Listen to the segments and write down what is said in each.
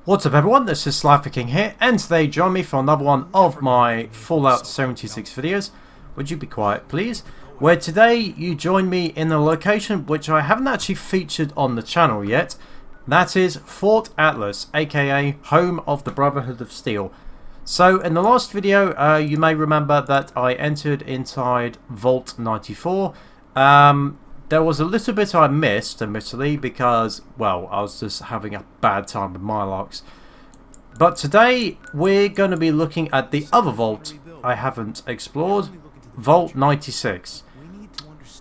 What's up everyone, this is SliferKing here, and today join me for another one of my Fallout 76 videos. Would you be quiet please? Where today you join me in a location which I haven't actually featured on the channel yet. That is Fort Atlas, aka home of the Brotherhood of Steel. So in the last video you may remember that I entered inside Vault 94. There was a little bit I missed, admittedly, because, well, I was just having a bad time with Mylocks. But today, we're going to be looking at the other vault I haven't explored, Vault 96.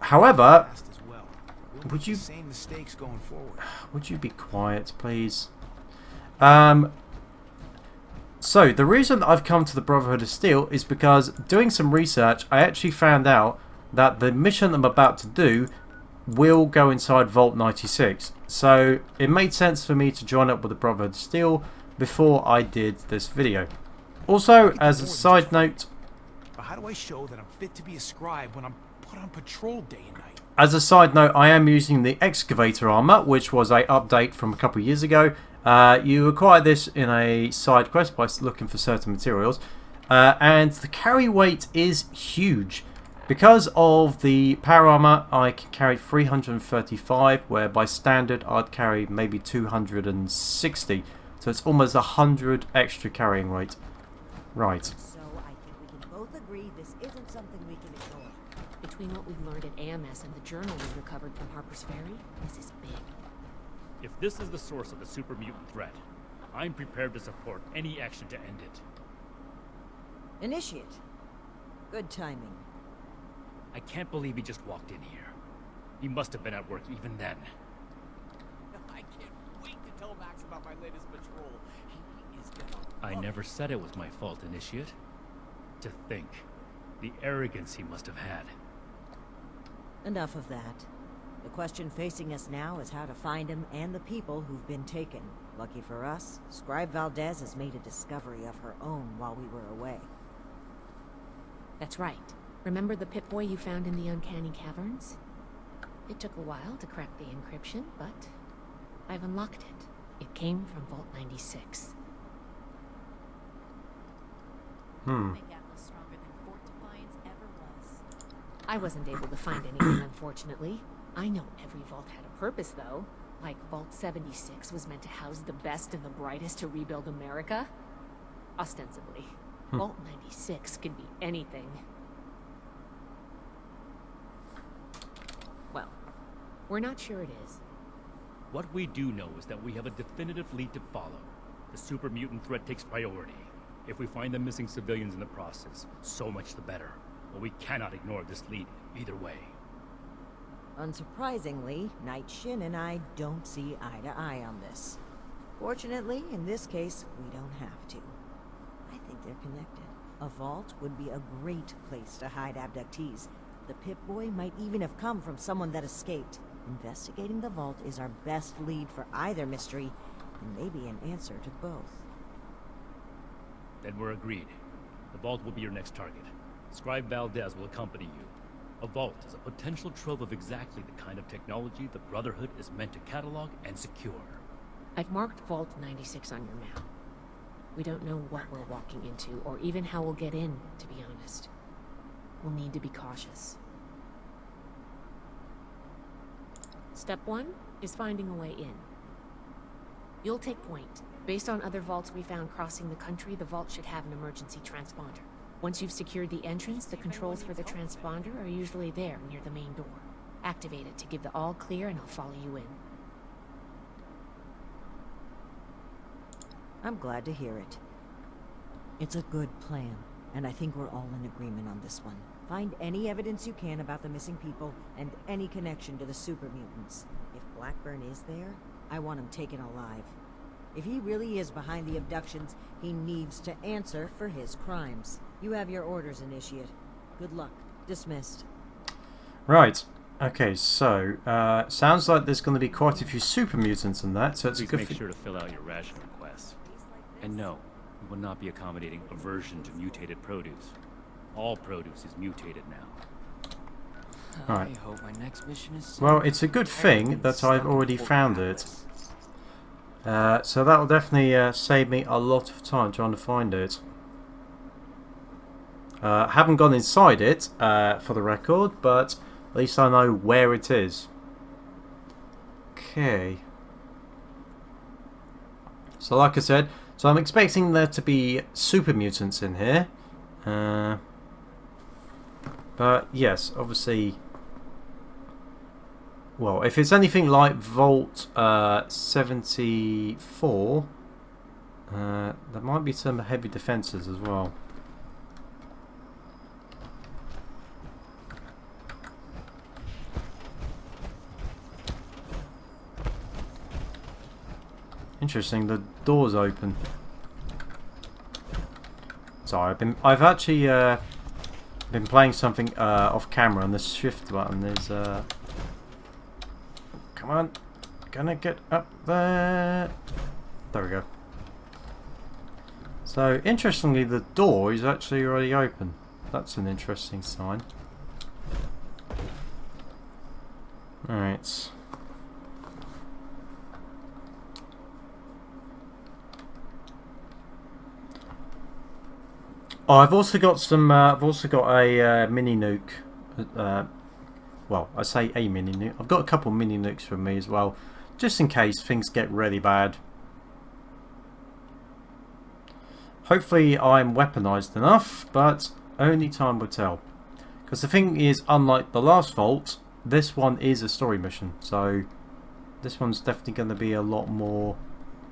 However, would you be quiet, please? So, the reason I've come to the Brotherhood of Steel is because, doing some research, I actually found out that the mission I'm about to do will go inside Vault 96. So it made sense for me to join up with the Brotherhood of Steel before I did this video. Also, as a side note, how do I show that I'm fit to be a scribe when I'm put on patrol day and night? As a side note, I am using the excavator armor, which was a update from a couple of years ago. You acquire this in a side quest by looking for certain materials, and the carry weight is huge. Because of the power armor, I can carry 335, where by standard I'd carry maybe 260. So it's almost 100 extra carrying weight. Right. So I think we can both agree this isn't something we can ignore. Between what we've learned at AMS and the journal we recovered from Harper's Ferry, this is big. If this is the source of the super mutant threat, I'm prepared to support any action to end it. Initiate. Good timing. I can't believe he just walked in here. He must have been at work even then. I can't wait to tell Max about my latest patrol. He is gonna I never said it was my fault, Initiate. To think, the arrogance he must have had. Enough of that. The question facing us now is how to find him and the people who've been taken. Lucky for us, Scribe Valdez has made a discovery of her own while we were away. That's right. Remember the Pip-Boy you found in the Uncanny Caverns? It took a while to crack the encryption, but I've unlocked it. It came from Vault 96. I wasn't able to find anything, unfortunately. I know every vault had a purpose, though. Like Vault 76 was meant to house the best and the brightest to rebuild America. Ostensibly. Vault 96 could be anything. Well, we're not sure it is. What we do know is that we have a definitive lead to follow. The super mutant threat takes priority. If we find the missing civilians in the process, so much the better. But we cannot ignore this lead either way. Unsurprisingly, Night Shin and I don't see eye to eye on this. Fortunately, in this case, we don't have to. I think they're connected. A vault would be a great place to hide abductees. The Pip-Boy might even have come from someone that escaped. Investigating the vault is our best lead for either mystery, and maybe an answer to both. Then we're agreed. The vault will be your next target. Scribe Valdez will accompany you. A vault is a potential trove of exactly the kind of technology the Brotherhood is meant to catalog and secure. I've marked Vault 96 on your map. We don't know what we're walking into, or even how we'll get in, to be honest. We'll need to be cautious. Step 1 is finding a way in. You'll take point. Based on other vaults we found crossing the country, the vault should have an emergency transponder. Once you've secured the entrance, the controls for the transponder are usually there near the main door. Activate it to give the all clear and I'll follow you in. I'm glad to hear it. It's a good plan, and I think we're all in agreement on this one. Find any evidence you can about the missing people and any connection to the super mutants. If Blackburn is there, I want him taken alive. If he really is behind the abductions, he needs to answer for his crimes. You have your orders, Initiate. Good luck. Dismissed. Right. Okay, so, sounds like there's going to be quite a few super mutants in that, so it's a Please good make sure to fill out your ration requests. And no, we will not be accommodating aversion to mutated produce. All produce is mutated now. Right. I hope my next mission is Well, it's a good thing that I've already found it. So that will definitely save me a lot of time trying to find it. Haven't gone inside it, for the record, but at least I know where it is. Okay. So like I said, so I'm expecting there to be super mutants in here. But yes, obviously... Well, if it's anything like Vault 74, there might be some heavy defences as well. Interesting, the door's open. Sorry, I've actually been playing something off camera, and the shift button is come on, gonna get up there. There we go. So interestingly, the door is actually already open. That's an interesting sign. All right. Oh, I've also got some. I've also got a mini nuke. Well, I say a mini nuke. I've got a couple mini nukes from me as well, just in case things get really bad. Hopefully, I'm weaponized enough, but only time will tell. Because the thing is, unlike the last Vault, this one is a story mission, so this one's definitely going to be a lot more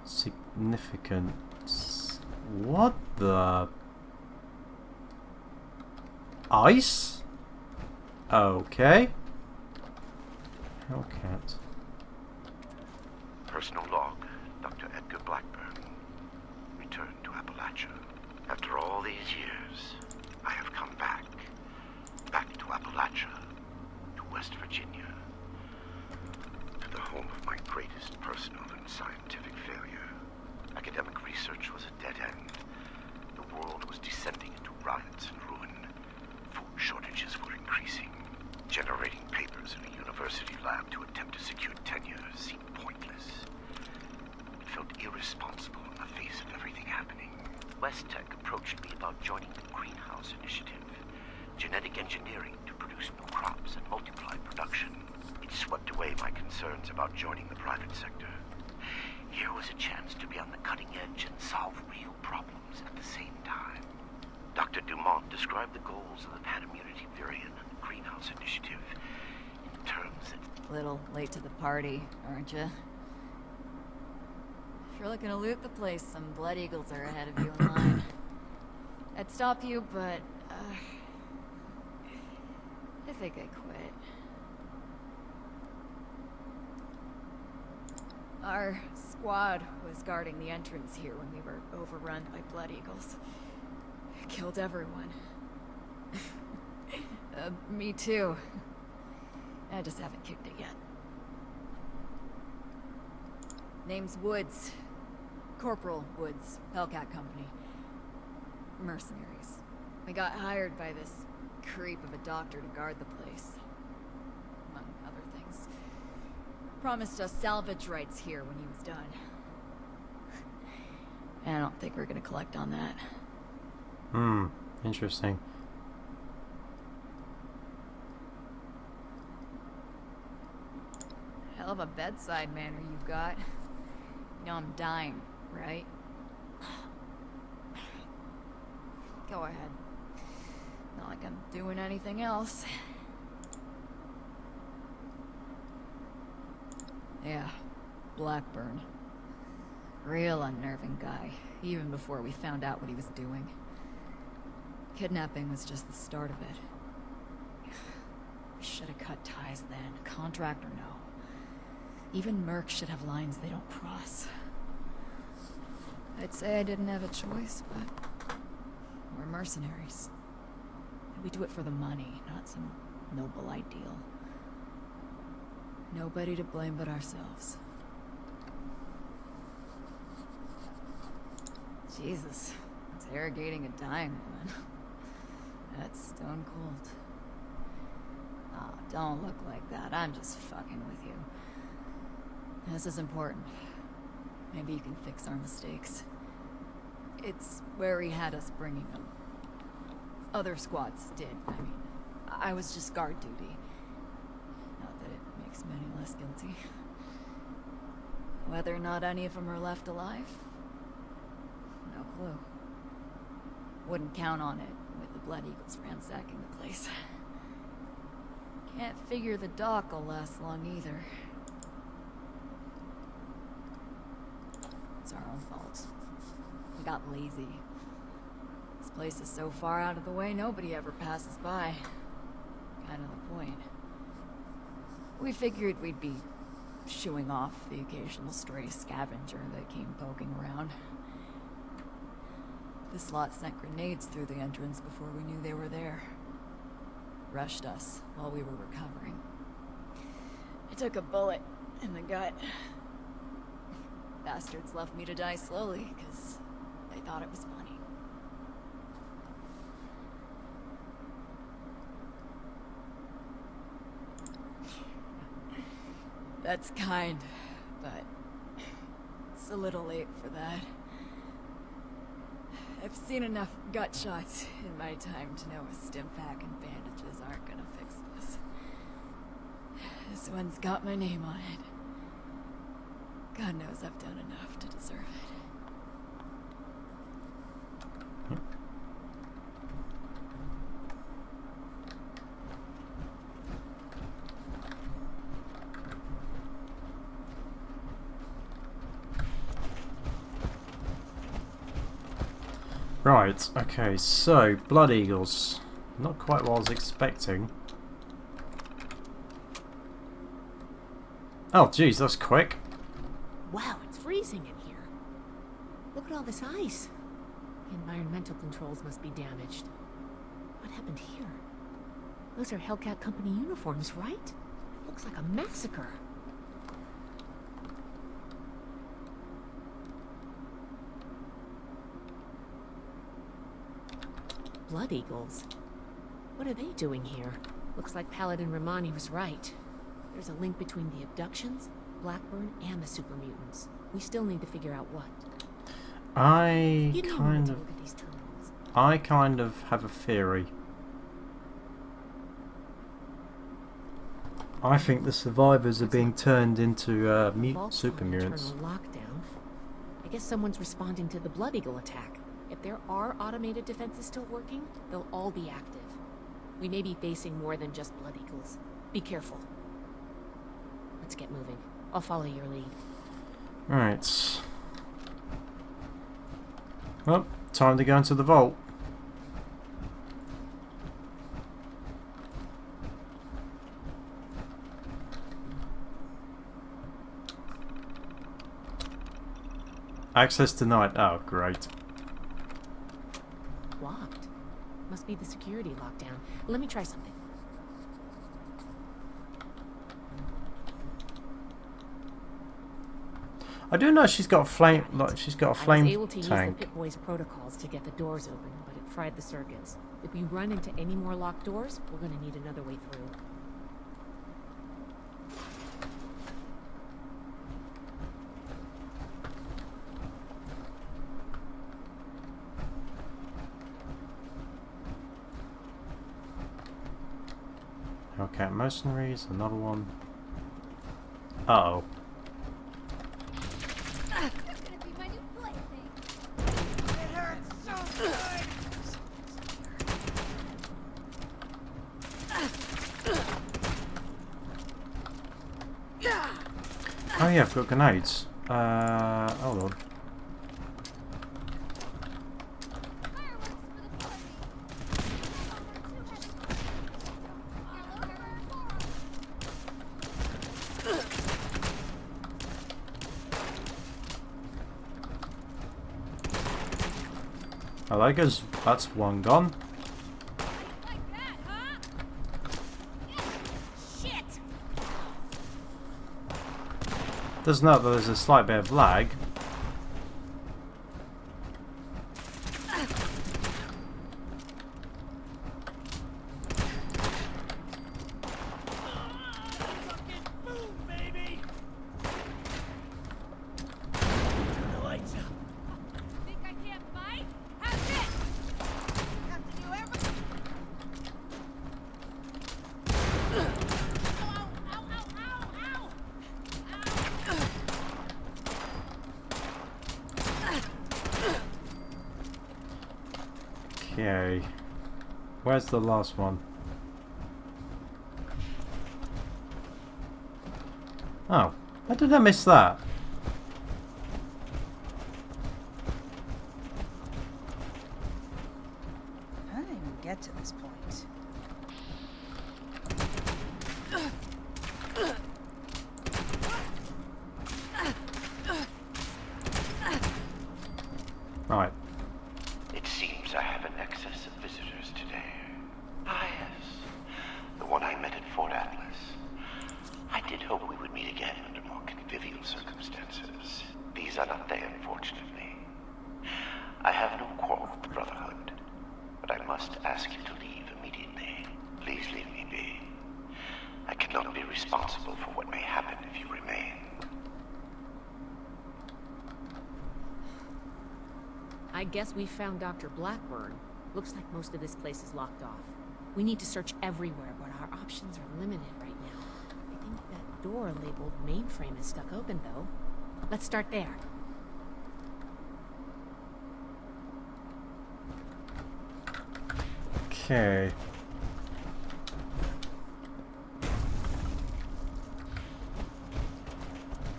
significant. What the? Ice? Okay. Hellcat. Personal log, Dr. Edgar Blackburn. Returned to Appalachia. After all these years, I have come back. Back to Appalachia. To West Virginia. To the home of my greatest personal and scientific failure. Academic research was a dead end. The world was descending into riots and ruin. Food shortages were increasing. Generating papers in a university lab to attempt to secure tenure seemed pointless. It felt irresponsible in the face of everything happening. Westtech approached me about joining the Greenhouse Initiative. Genetic engineering to produce new crops and multiply production. It swept away my concerns about joining the private sector. Here was a chance to be on the cutting edge and solve real problems at the same time. Dr. Dumont described the goals of the Pan-Immunity Variant and the Greenhouse Initiative in terms that... Little late to the party, aren't you? If you're looking to loot the place, some Blood Eagles are ahead of you in line. I'd stop you, but, I think I quit. Our squad was guarding the entrance here when we were overrun by Blood Eagles. Killed everyone. Me too. I just haven't kicked it yet. Name's Woods. Corporal Woods, Hellcat Company. Mercenaries. We got hired by this creep of a doctor to guard the place. Among other things. Promised us salvage rights here when he was done. I don't think we're gonna collect on that. Interesting. Hell of a bedside manner you've got. You know I'm dying, right? Go ahead. Not like I'm doing anything else. Yeah, Blackburn. Real unnerving guy, even before we found out what he was doing. Kidnapping was just the start of it. We should have cut ties then, contract or no. Even mercs should have lines they don't cross. I'd say I didn't have a choice, but we're mercenaries. And we do it for the money, not some noble ideal. Nobody to blame but ourselves. Jesus, interrogating a dying woman. That's stone cold. Oh, don't look like that. I'm just fucking with you. This is important. Maybe you can fix our mistakes. It's where he had us bringing them. Other squads did, I mean. I was just guard duty. Not that it makes me any less guilty. Whether or not any of them are left alive? No clue. Wouldn't count on it with the Blood Eagles ransacking the place. Can't figure the dock will last long either. It's our own fault. We got lazy. This place is so far out of the way, nobody ever passes by. Kind of the point. We figured we'd be shooing off the occasional stray scavenger that came poking around. This lot sent grenades through the entrance before we knew they were there. Rushed us while we were recovering. I took a bullet in the gut. Bastards left me to die slowly, because they thought it was funny. That's kind, but it's a little late for that. I've seen enough gut shots in my time to know a stim pack and bandages aren't gonna fix this. This one's got my name on it. God knows I've done enough to deserve it. Right, okay, so Blood Eagles. Not quite what I was expecting. Oh geez, that's quick. Wow, it's freezing in here. Look at all this ice. The environmental controls must be damaged. What happened here? Those are Hellcat Company uniforms, right? It looks like a massacre. Blood Eagles? What are they doing here? Looks like Paladin Romani was right. There's a link between the abductions, Blackburn, and the super mutants. We still need to figure out what. I You don't kind want to of look at these terminals. have a theory. I think the survivors are being turned into super mutants. Internal lockdown. I guess someone's responding to the Blood Eagle attack. If there are automated defenses still working, they'll all be active. We may be facing more than just Blood Eagles. Be careful. Let's get moving. I'll follow your lead. Right. Well, time to go into the vault. Access denied. Oh, great. Locked. Must be the security lockdown. Let me try something. I do know she's got a flame. Like she's got a flame I was able to use the tank. Pit Boy's protocols to get the doors open, but it fried the circuits. If we run into any more locked doors, we're going to need another way through. Okay, mercenaries. Another one. Uh-oh. Oh yeah, I've got grenades. Hold on. I like us. That's one gone. Does note that there's a slight bit of lag. Okay. Where's the last one? Oh, how did I miss that? I didn't even get to this point. Right. It seems I have an excess of visitors today. Ah, yes. The one I met at Fort Atlas. I did hope we would meet again under more convivial circumstances. These are not they, unfortunately. I have no quarrel with the Brotherhood, but I must ask you to leave immediately. Please leave me be. I cannot be responsible for what may happen if you remain. I guess we found Dr. Blackburn. Looks like most of this place is locked off. We need to search everywhere, but our options are limited right now. I think that door labeled mainframe is stuck open, though. Let's start there. Okay.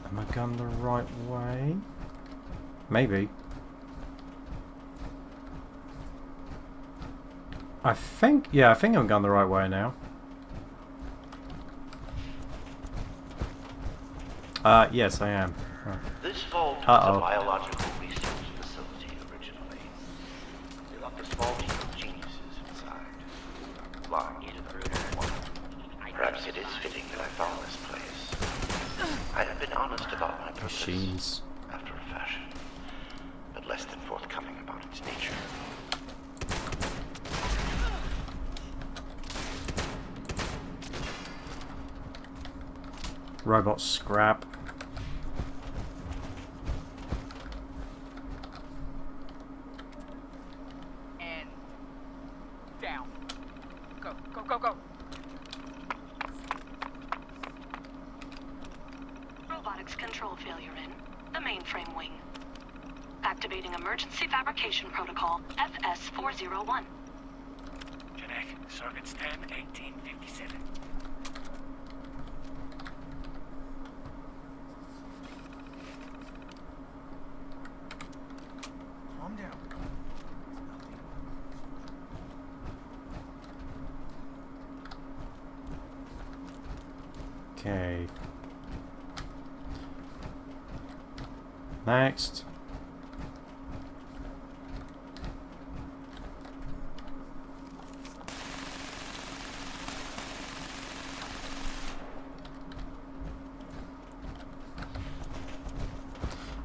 Am I going the right way? Maybe. I think I'm going the right way now. Yes, I am. Right. This vault was a biological research facility originally. They locked a small team of geniuses inside. Large and one. Perhaps it is fitting that I found this place. I have been honest about my purpose, Machines. after a fashion, but less than forthcoming about its nature. Robot scrap. And down. Go, go, go, go. Robotics control failure in the mainframe wing. Activating emergency fabrication protocol FS401. Connect circuits 10, 1857. Calm down. Okay. Next.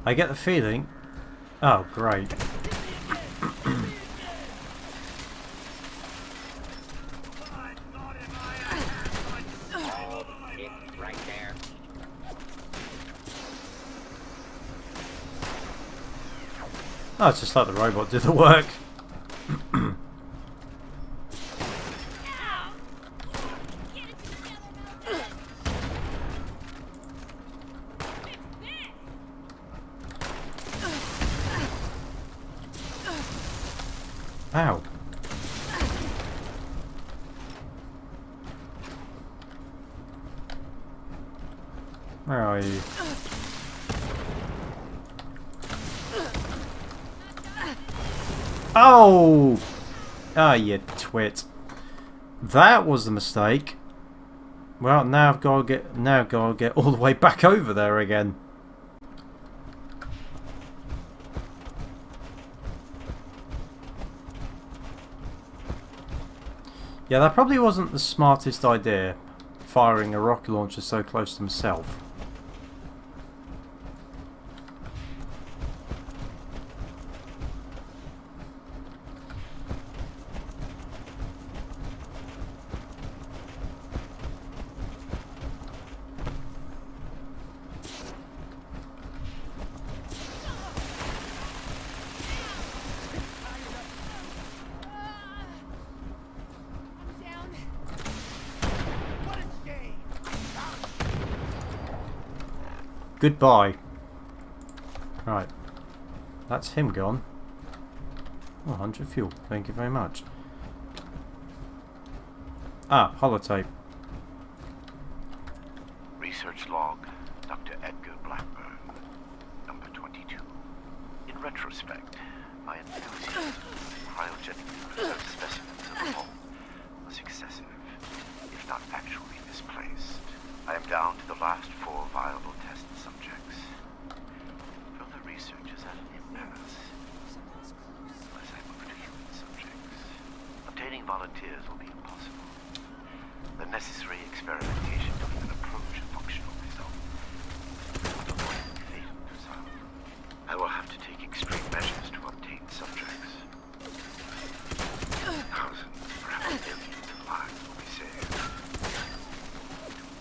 I get the feeling. Oh, great. Right there. Oh, it's just like the robot did the work. Ow. Where are you? Oh! Ah, you twit. That was a mistake. Well, now I've got to get all the way back over there again. Yeah, that probably wasn't the smartest idea, firing a rocket launcher so close to myself. Goodbye. Right. That's him gone. Oh, 100 fuel. Thank you very much. Ah, holotape. Research log, Dr. Edgar Blackburn, number 22. In retrospect, my enthusiasm for cryogenically preserved specimens of the vault was excessive, if not actually misplaced. I am down to the last 4 viable test subjects. Further research is at an impasse. Unless I move to human subjects, obtaining volunteers will be impossible. The necessary experimentation to even approach a functional result would avoid fatal result. I will have to take extreme measures to obtain subjects. Thousands, perhaps millions of lives will be saved.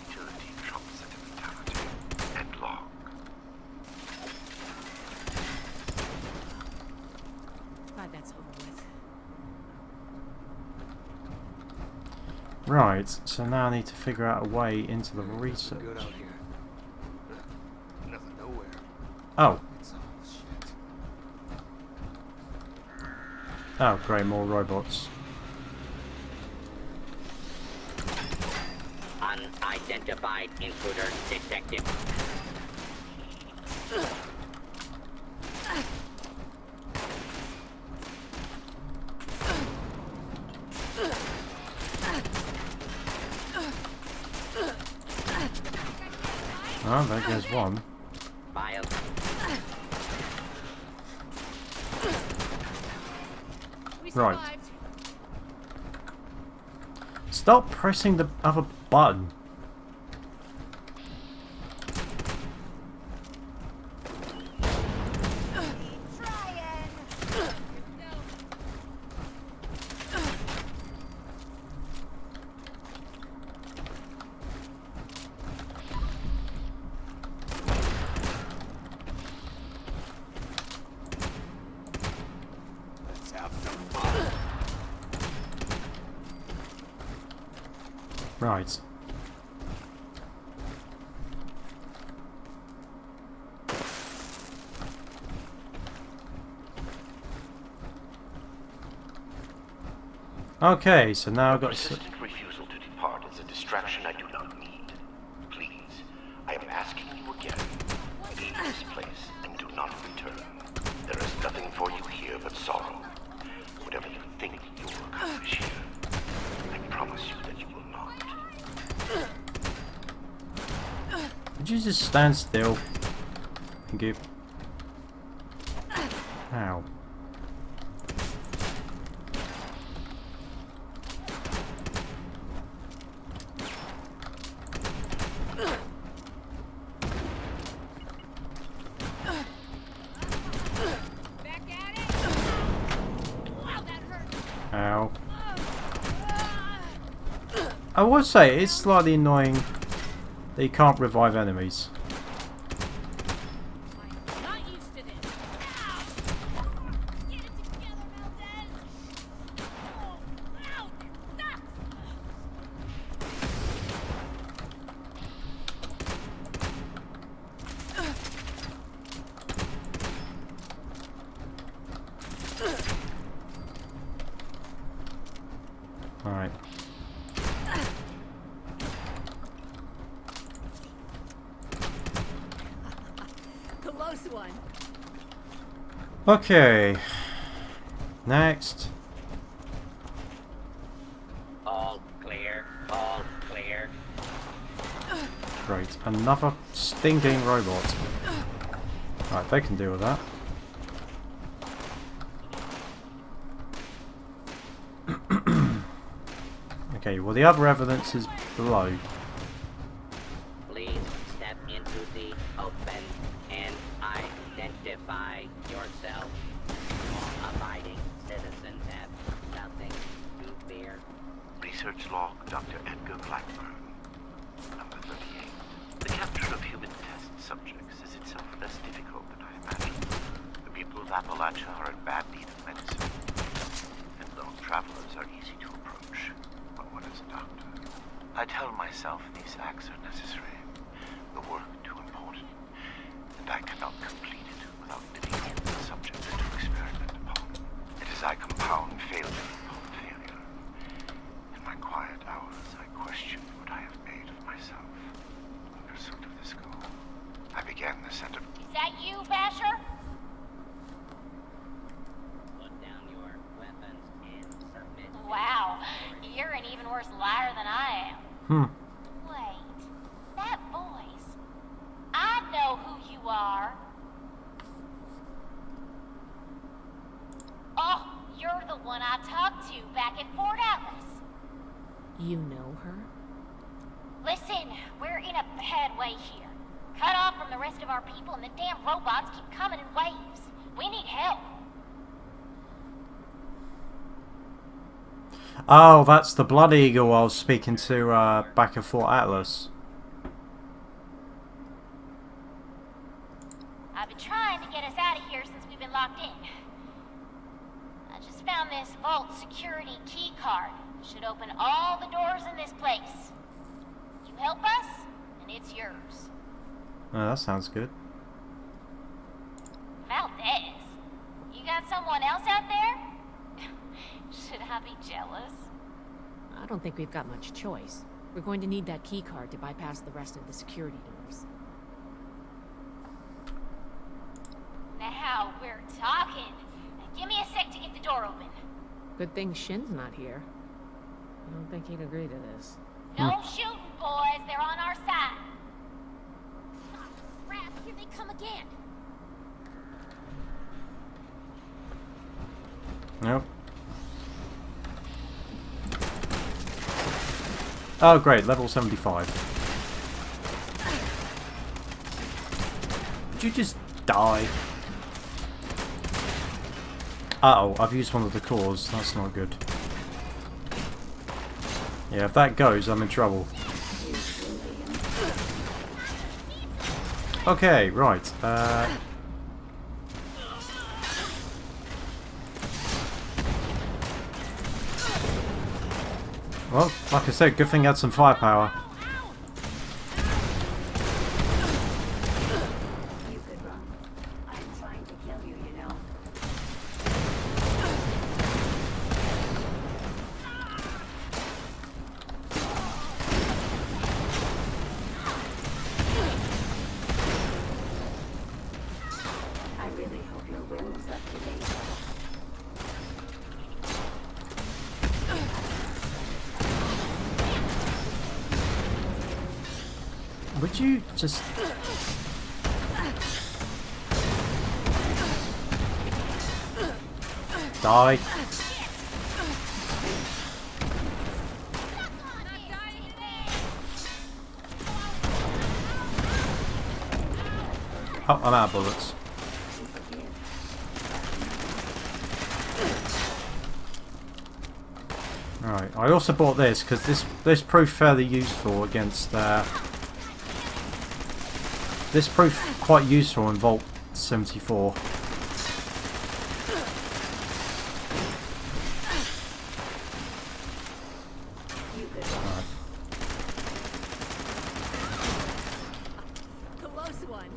Utility trumps sentimentality. End log. Glad that's over with. Right, so now I need to figure out a way into the research. Good out here. Nothing nowhere. Oh. It's all shit. Oh, great, more robots. Unidentified intruder detected. Oh, there goes one. File. We Right. survived. Stop pressing the other button. Let's have some fun. Right. Okay, so now I've got... Persistent refusal to depart is a distraction I do not need. Please, I am asking you again. Leave this place and do not return. There is nothing for you here but sorrow. Whatever you think you will accomplish here, I promise you that you will not. Would you just stand still? Thank you. Ow. Back at it. Wow, that hurt. Ow. I would say it's slightly annoying that you can't revive enemies. I'm not used to this. Ow! Get it together, Valdez. Oh, ow, it sucks. Alright. Close one. Okay. Next. All clear. All clear. Great. Another stinking robot. Right, they can deal with that. Okay, well the other evidence is below. Please step into the open and identify yourself. Abiding citizens have nothing to fear. Research log, Dr. Edgar Blackburn, number 38. The capture of human test subjects is itself less difficult than I imagined. The people of Appalachia are in bad need of medicine, and lone travelers are easy to approach. But what is a doctor? I tell myself these acts are necessary, the work too important, and I cannot complete it without living human subjects to experiment upon. It is I Commander. Is that you, Basher? Put down your weapons and submit. Wow, you're an even worse liar than I am. Wait, that voice. I know who you are. Oh, you're the one I talked to back at Fort Atlas. You know her? Listen, we're in a bad way here. Cut off from the rest of our people and the damn robots keep coming in waves. We need help. Oh, that's the Blood Eagle I was speaking to back at Fort Atlas. I've been trying to get us out of here since we've been locked in. I just found this vault security key card. Should open all the doors in this place. You help us, and it's yours. Oh, that sounds good. Valdez, you got someone else out there? Should I be jealous? I don't think we've got much choice. We're going to need that key card to bypass the rest of the security doors. Now we're talking. Now give me a sec to get the door open. Good thing Shin's not here. I don't think he'd agree to this. No shooting, boys. They're on our side. Oh, crap. Here they come again. Nope. Oh, great. Level 75. Did you just die? Uh-oh, I've used one of the cores. That's not good. Yeah, if that goes, I'm in trouble. Okay, right. Well, like I said, good thing I had some firepower. You could run. I'm trying to kill you, you know. I really hope your will is up to date. Would you just... die? Oh, I'm out of bullets. Alright, I also bought this because this proved fairly useful against this proved quite useful in Vault 74. Right. Close one.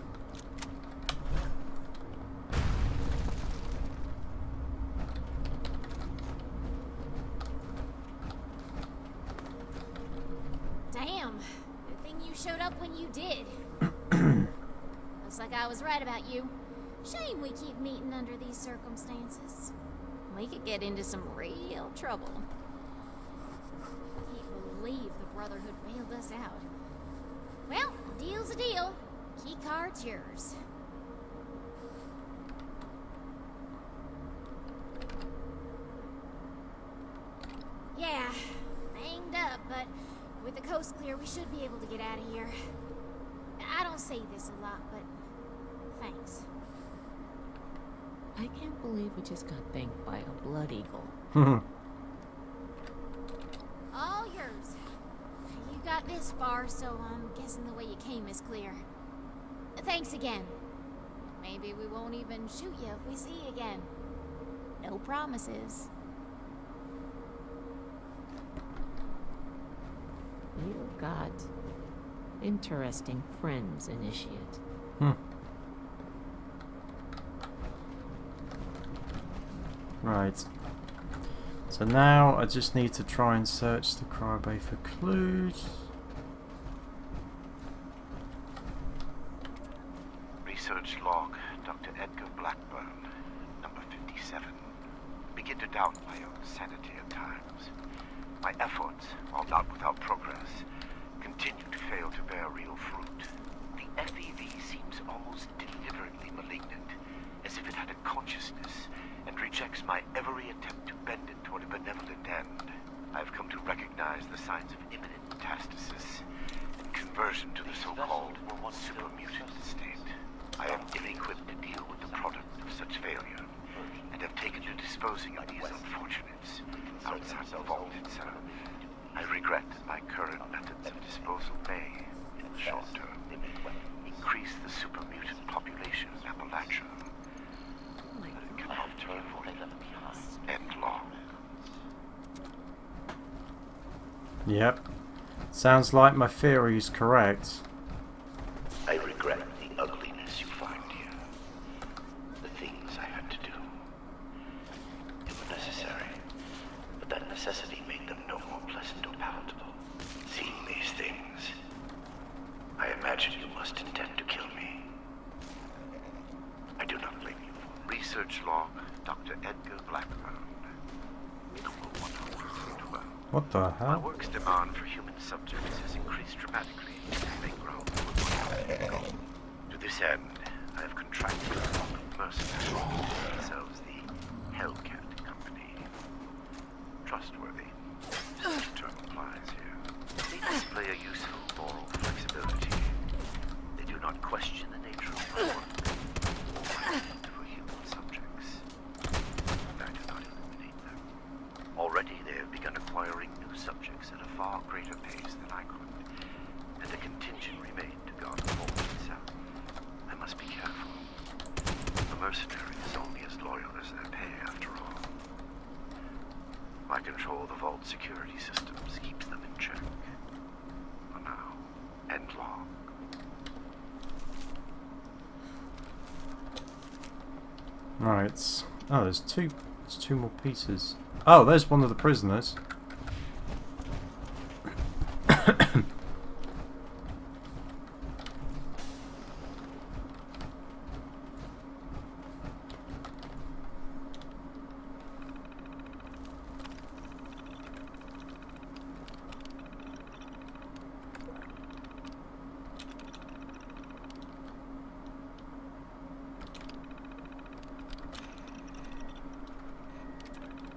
Damn. Good thing you showed up when you did. Looks like I was right about you. Shame we keep meeting under these circumstances. We could get into some real trouble. Can't believe the Brotherhood bailed us out. Well, a deal's a deal. Key card's yours. Yeah, banged up, but with the coast clear, we should be able to get out of here. I don't say this a lot, but thanks. I can't believe we just got thanked by a Blood Eagle. All yours. You got this far, so I'm guessing the way you came is clear. Thanks again. Maybe we won't even shoot you if we see you again. No promises. You've got interesting friends, Initiate. Right. So now I just need to try and search the cryo bay for clues. Research log, Dr. Edgar Blackburn, number 57. Begin to doubt my own sanity at times. My efforts, while not without progress, continue to fail to bear real fruit. The FEV seems almost deliberately malignant, as if it had a consciousness and rejects my every attempt to bend it toward a benevolent end. I have come to recognize the signs of imminent metastasis and conversion to the so-called super-mutant state. I am ill-equipped to deal with the product of such failure, and have taken to disposing of these unfortunates outside the vault itself. I regret that my current methods of disposal may, in the short term, increase the super-mutant population of Appalachia. But it cannot be avoided. End log. Yep. Sounds like my theory is correct. I regret the ugliness you find here. The things I had to do. They were necessary, but that necessity made them no more pleasant or palatable. Seeing these things, I imagine you must intend to kill me. I do not blame you. Research log, Dr. Edgar Blackburn. Number 112. What the My hell? work's demand for human subjects has increased dramatically since they grown over 1 year. To this end, I have contracted a group of mercenaries who call themselves the Hellcat Company. Trustworthy. The term applies here. They display a useful moral flexibility. They do not question the nature of my work or my need for human subjects. I do not eliminate them. Already they have begun acquiring new subjects at a far greater pace than I could, and a contingent remained to guard the vault itself. I must be careful. A mercenary is only as loyal as their pay, after all. My control of the vault security systems keeps them in check. For now. End log. Right. Oh, there's two more pieces. Oh, there's one of the prisoners.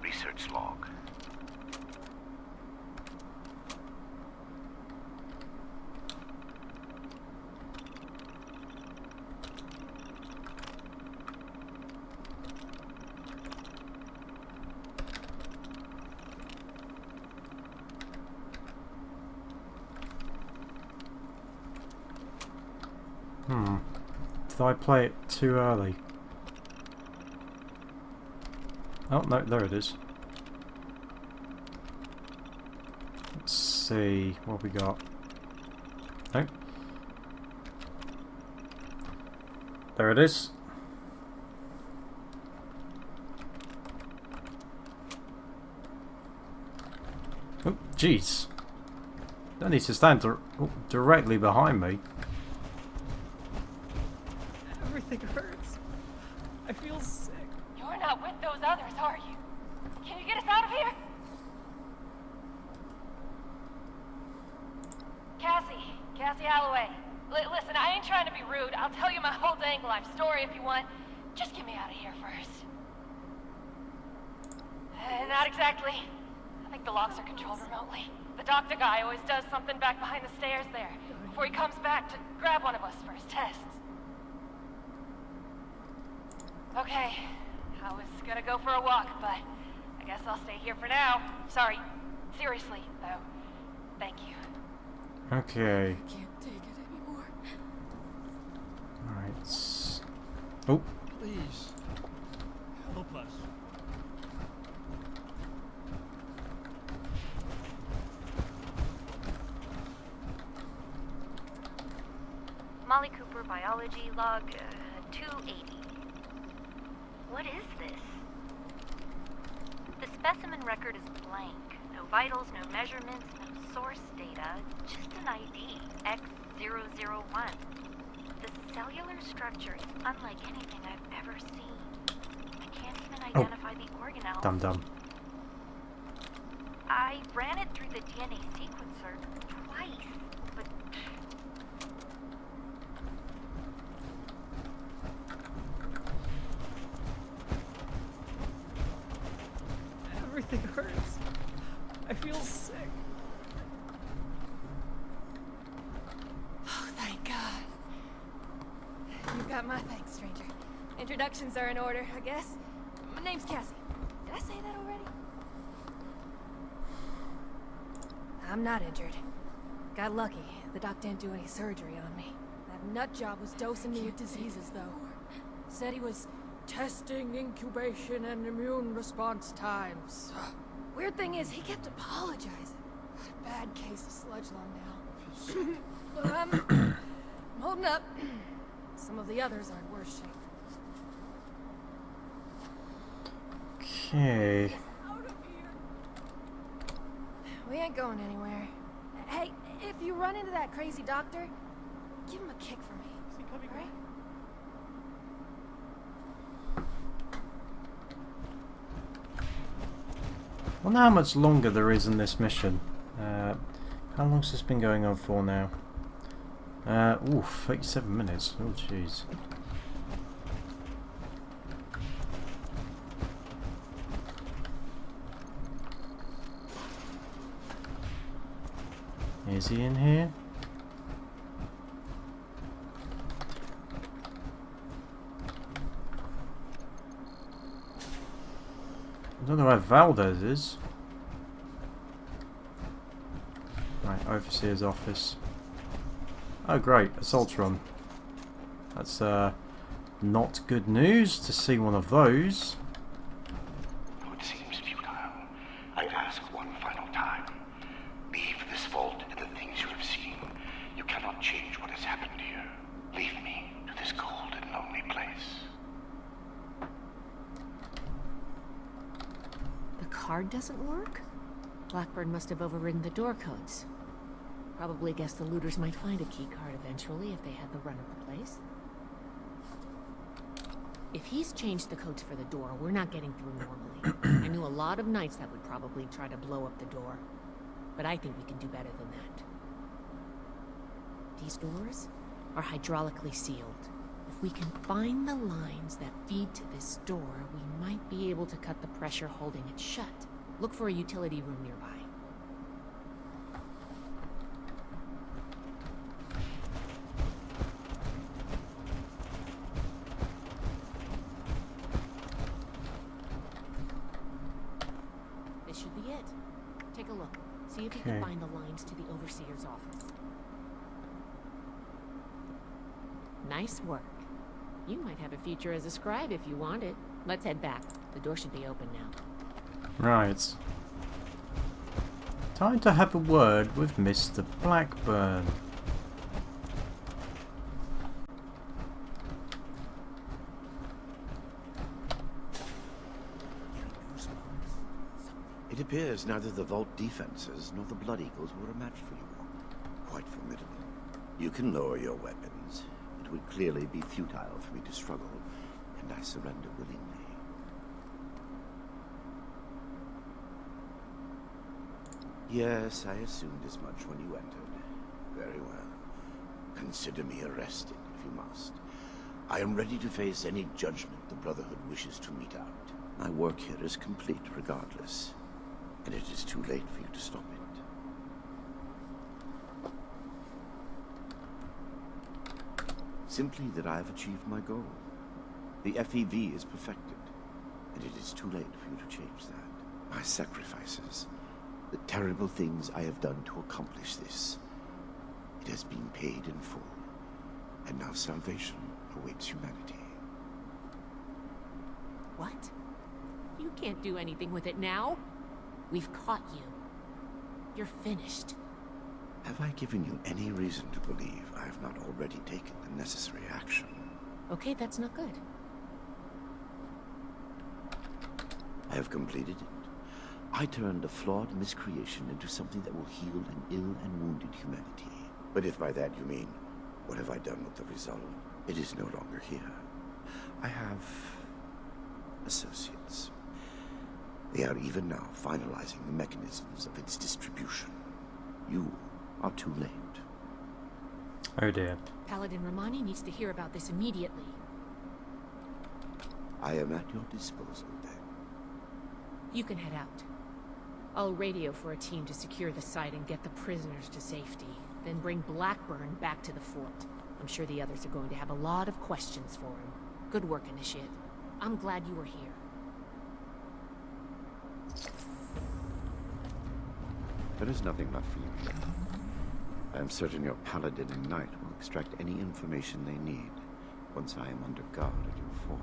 Research log. Did I play it too early? Oh, no, there it is. Let's see what we got. Nope. There it is. Oh, jeez. Don't need to stand directly behind me. Everything hurts. I feel sick. You're not with those others, are you? Can you get us out of here? Cassie Alloway. Listen, I ain't trying to be rude. I'll tell you my whole dang life story if you want. Just get me out of here first. Not exactly. I think the locks are controlled remotely. The doctor guy always does something back behind the stairs there before he comes back to grab one of us for his tests. Okay, I was gonna go for a walk, but I guess I'll stay here for now. Sorry. Seriously, though. Thank you. Okay. I can't take it anymore. Alright. Oh. Please, help us. Molly Cooper, biology, log 280. What is this? The specimen record is blank. No vitals, no measurements, no source data, just an ID, X001. The cellular structure is unlike anything I've ever seen. I can't even identify the organelles. Dum-dum. I ran it through the DNA sequencer twice, but... Everything hurts. I feel sick. Oh, thank God. You've got my thanks, stranger. Introductions are in order, I guess. My name's Cassie. Did I say that already? I'm not injured. Got lucky. The doc didn't do any surgery on me. That nut job was dosing me with diseases, though. Said he was testing incubation and immune response times. Weird thing is, he kept apologizing. Bad case of sludge lung now. But I'm holding up. Some of the others are in worse shape. Okay. We ain't going anywhere. Hey, if you run into that crazy doctor, give him a kick for me. Is he coming All right? I wonder how much longer there is in this mission. How long's this been going on for now? 37 minutes. Oh, jeez. Is he in here? I don't know where Valdez is. Right, Overseer's office. Oh great, a Assaultron. That's not good news to see one of those. Though it seems futile, I ask one final time. Leave this vault and the things you have seen. You cannot change what has happened here. Leave me to this cold and lonely place. The card doesn't work? Blackburn must have overridden the door codes. Probably guessed the looters might find a key card eventually if they had the run of the place. If he's changed the codes for the door, we're not getting through normally. I knew a lot of knights that would probably try to blow up the door. But I think we can do better than that. These doors are hydraulically sealed. If we can find the lines that feed to this door, we might be able to cut the pressure holding it shut. Look for a utility room nearby. This should be it. Take a look. See if you can find the lines to the Overseer's office. Nice work. You might have a future as a scribe if you want it. Let's head back. The door should be open now. Right. Time to have a word with Mr. Blackburn. It appears neither the Vault defenses nor the Blood Eagles were a match for you. Quite formidable. You can lower your weapons. It would clearly be futile for me to struggle, and I surrender willingly. Yes, I assumed as much when you entered. Very well. Consider me arrested, if you must. I am ready to face any judgment the Brotherhood wishes to mete out. My work here is complete regardless, and it is too late for you to stop it. Simply that I have achieved my goal. The FEV is perfected, and it is too late for you to change that. My sacrifices, the terrible things I have done to accomplish this, it has been paid in full, and now salvation awaits humanity. What? You can't do anything with it now. We've caught you. You're finished. Have I given you any reason to believe I have not already taken the necessary action? Okay, that's not good. I have completed it. I turned a flawed miscreation into something that will heal an ill and wounded humanity. But if by that you mean What have I done with the result? It is no longer here. I have associates. They are even now finalizing the mechanisms of its distribution. You are too late. Oh dear. Paladin Romani needs to hear about this immediately. I am at your disposal, then. You can head out. I'll radio for a team to secure the site and get the prisoners to safety. Then bring Blackburn back to the fort. I'm sure the others are going to have a lot of questions for him. Good work, Initiate. I'm glad you were here. There is nothing left for you here. I am certain your Paladin and Knight will extract any information they need once I am under guard at your fort.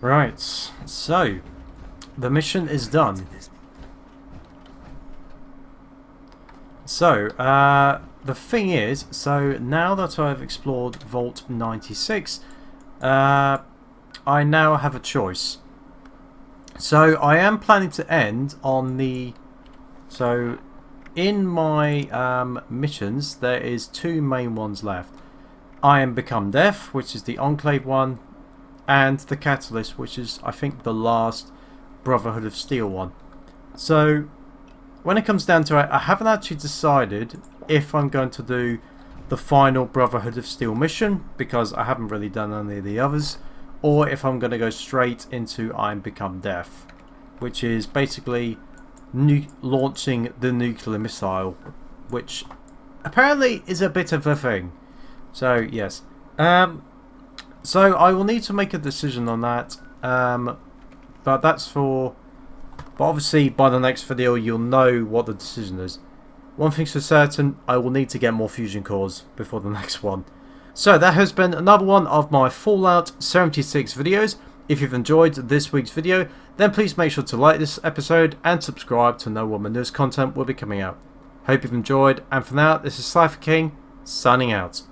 Right, so the mission is done. So, the thing is, so now that I've explored Vault 96, I now have a choice. So, I am planning to end on the... So, in my missions, there is two main ones left. I Am Become Death, which is the Enclave one, and the Catalyst, which is, I think, the last Brotherhood of Steel one. So, when it comes down to it, I haven't actually decided if I'm going to do the final Brotherhood of Steel mission, because I haven't really done any of the others, or if I'm going to go straight into I Am Become Death, which is basically launching the nuclear missile, which apparently is a bit of a thing. So, yes. So, I will need to make a decision on that, but that's for... But obviously, by the next video, you'll know what the decision is. One thing's for certain, I will need to get more fusion cores before the next one. So, that has been another one of my Fallout 76 videos. If you've enjoyed this week's video, then please make sure to like this episode and subscribe to know when my newest content will be coming out. Hope you've enjoyed, and for now, this is SliferKing, signing out.